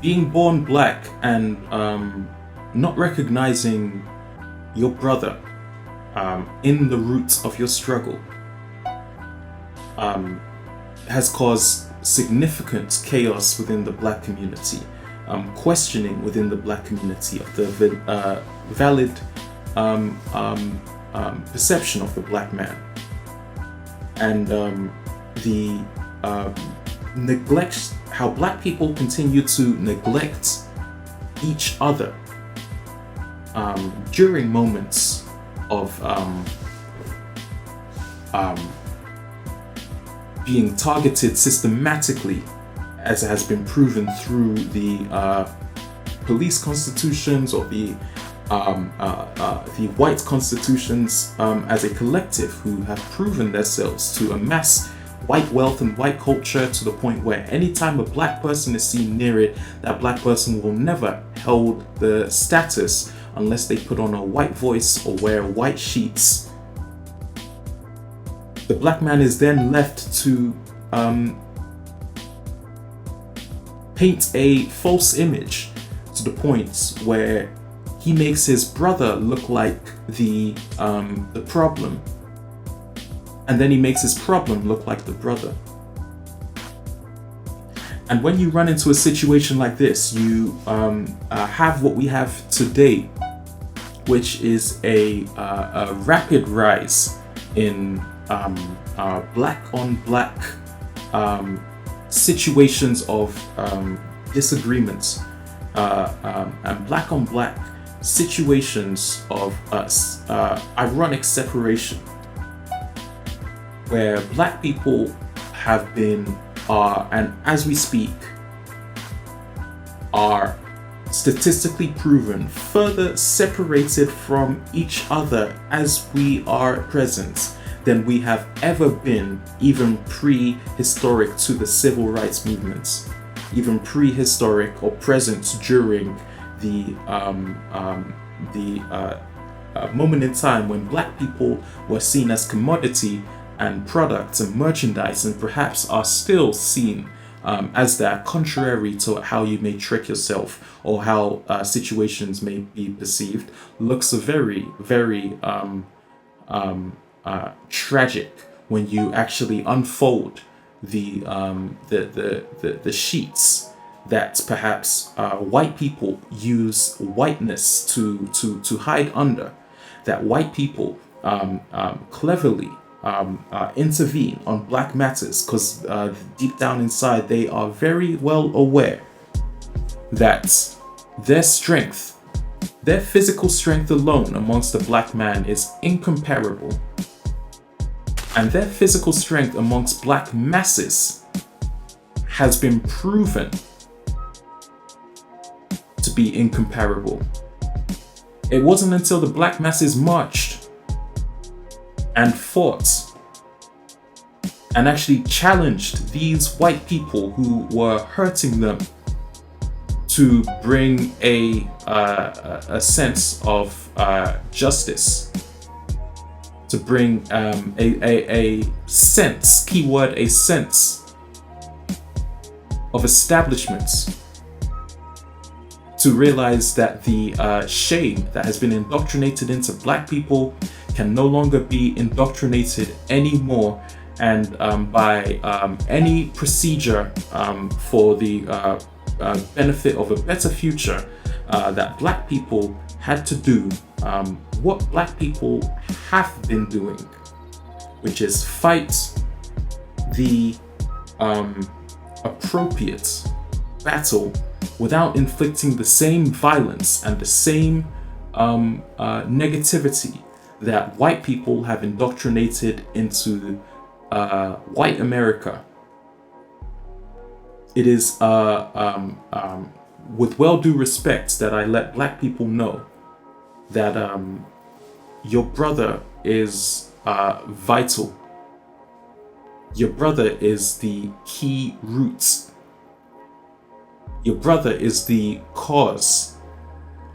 being born black and not recognizing your brother in the roots of your struggle has caused significant chaos within the black community, questioning within the black community of the valid perception of the black man, and the neglect, how black people continue to neglect each other during moments of being targeted systematically, as has been proven through the police constitutions, or the white constitutions as a collective, who have proven themselves to amass white wealth and white culture to the point where anytime a black person is seen near it, that black person will never hold the status unless they put on a white voice or wear white sheets. The black man is then left to paint a false image to the point where he makes his brother look like the problem, and then he makes his problem look like the brother. And when you run into a situation like this, you have what we have today, which is a rapid rise in black on black situations of disagreements, and black on black situations of ironic separation, where black people have been, and as we speak, are statistically proven further separated from each other as we are present than we have ever been, even prehistoric to the civil rights movements, even prehistoric or present during the moment in time when black people were seen as commodity and products and merchandise, and perhaps are still seen as that, contrary to how you may trick yourself or how situations may be perceived. Looks very, very tragic when you actually unfold the sheets that perhaps white people use whiteness to hide under, that white people cleverly intervene on black matters, because deep down inside they are very well aware that their strength, their physical strength alone amongst the black man is incomparable, and their physical strength amongst black masses has been proven to be incomparable. It wasn't until the black masses marched and fought and actually challenged these white people who were hurting them to bring a sense of justice, to bring a sense, keyword, a sense of establishments, to realize that the shame that has been indoctrinated into black people can no longer be indoctrinated anymore, and by any procedure for the benefit of a better future, that black people had to do what black people have been doing, which is fight the appropriate battle without inflicting the same violence and the same negativity that white people have indoctrinated into white America. It is with well due respect that I let black people know that your brother is vital. Your brother is the key root. Your brother is the cause,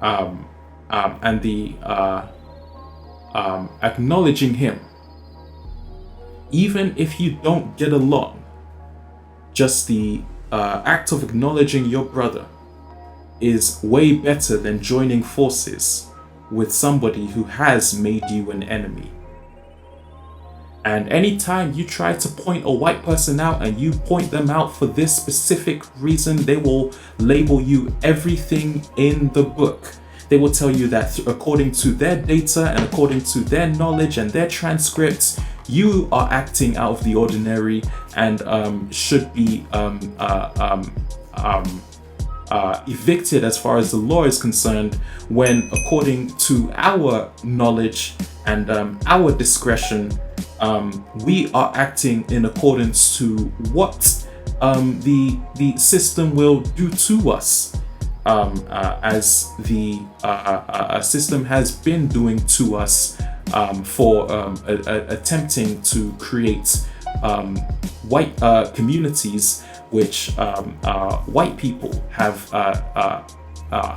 and the acknowledging him, even if you don't get along, just the act of acknowledging your brother is way better than joining forces with somebody who has made you an enemy. And anytime you try to point a white person out and you point them out for this specific reason, they will label you everything in the book. They will tell you that according to their data and according to their knowledge and their transcripts, you are acting out of the ordinary and should be evicted as far as the law is concerned, when according to our knowledge and our discretion, we are acting in accordance to what the system will do to us, as the system has been doing to us for attempting to create white communities which white people have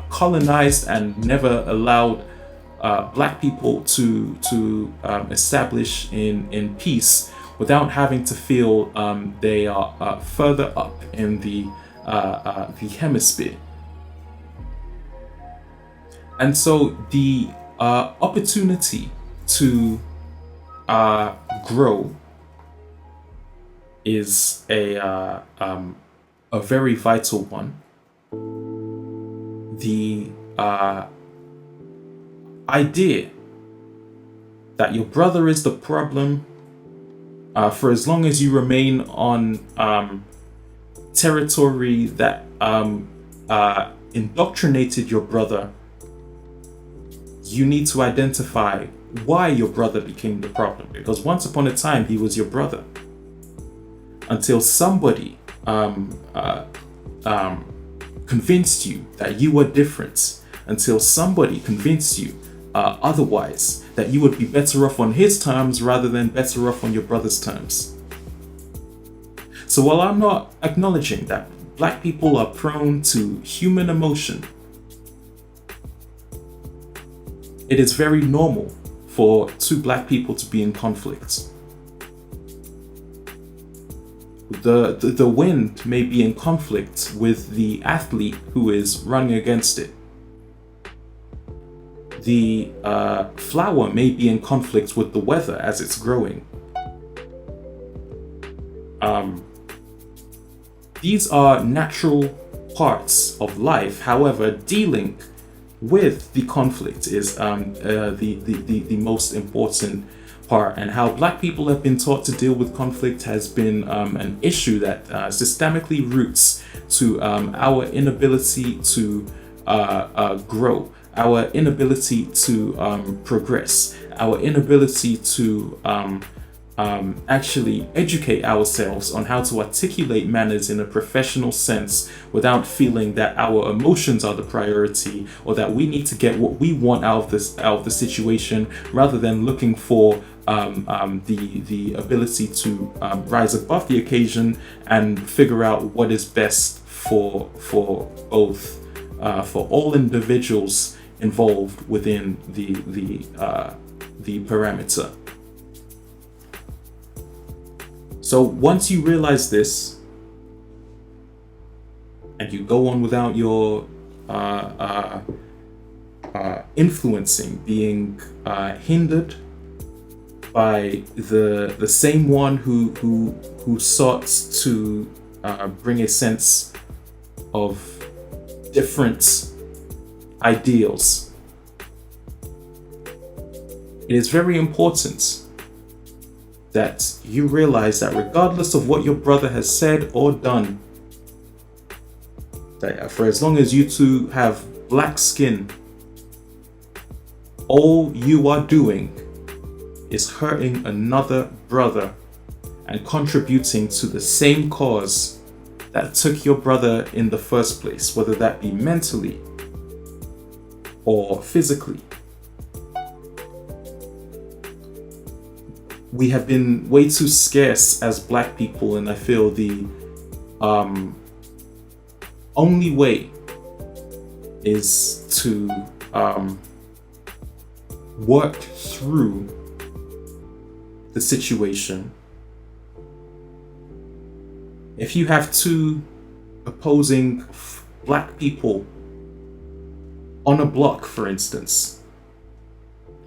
colonized and never allowed black people to establish in peace, without having to feel they are further up in the hemisphere. And so the opportunity to grow is a very vital one. The idea that your brother is the problem, for as long as you remain on territory that indoctrinated your brother, you need to identify why your brother became the problem. Because once upon a time, he was your brother. Until somebody convinced you that you were different. Until somebody convinced you otherwise, that you would be better off on his terms rather than better off on your brother's terms. So while I'm not acknowledging that black people are prone to human emotion, it is very normal for two black people to be in conflict. The wind may be in conflict with the athlete who is running against it. The flower may be in conflict with the weather as it's growing. These are natural parts of life. However, dealing with the conflict is the most important part, and how black people have been taught to deal with conflict has been an issue that systemically roots to our inability to grow, our inability to progress, our inability to actually educate ourselves on how to articulate manners in a professional sense without feeling that our emotions are the priority, or that we need to get what we want out of the situation, rather than looking for the ability to rise above the occasion and figure out what is best for both for all individuals involved within the parameter. So once you realize this, and you go on without your influencing being hindered by the same one who sought to bring a sense of different ideals, it is very important that you realize that regardless of what your brother has said or done, that for as long as you two have black skin, all you are doing is hurting another brother and contributing to the same cause that took your brother in the first place, whether that be mentally or physically. We have been way too scarce as black people, and I feel the only way is to work through the situation. If you have two opposing black people on a block, for instance,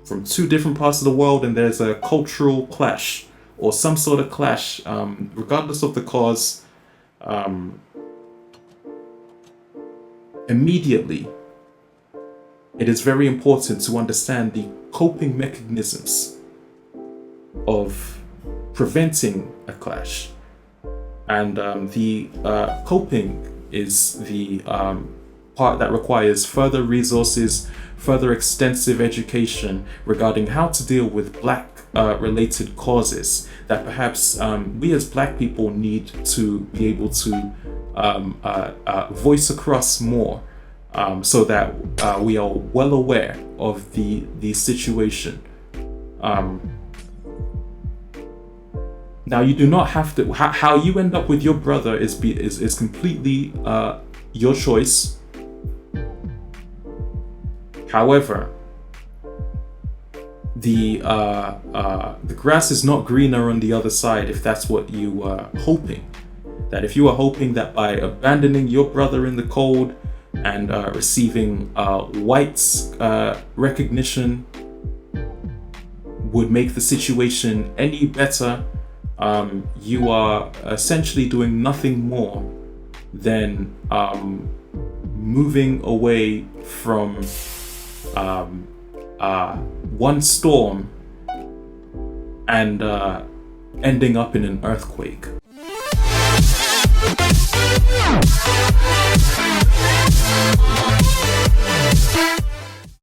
from two different parts of the world, and there's a cultural clash or some sort of clash, regardless of the cause, immediately it is very important to understand the coping mechanisms of preventing a clash. And the coping is the part that requires further resources, further extensive education regarding how to deal with Black related causes that perhaps we as Black people need to be able to voice across more, so that we are well aware of the situation. Now, you do not have to. How you end up with your brother is completely your choice. However, the grass is not greener on the other side if that's what you were hoping. That if you were hoping that by abandoning your brother in the cold and receiving whites recognition would make the situation any better, you are essentially doing nothing more than moving away from one storm and ending up in an earthquake.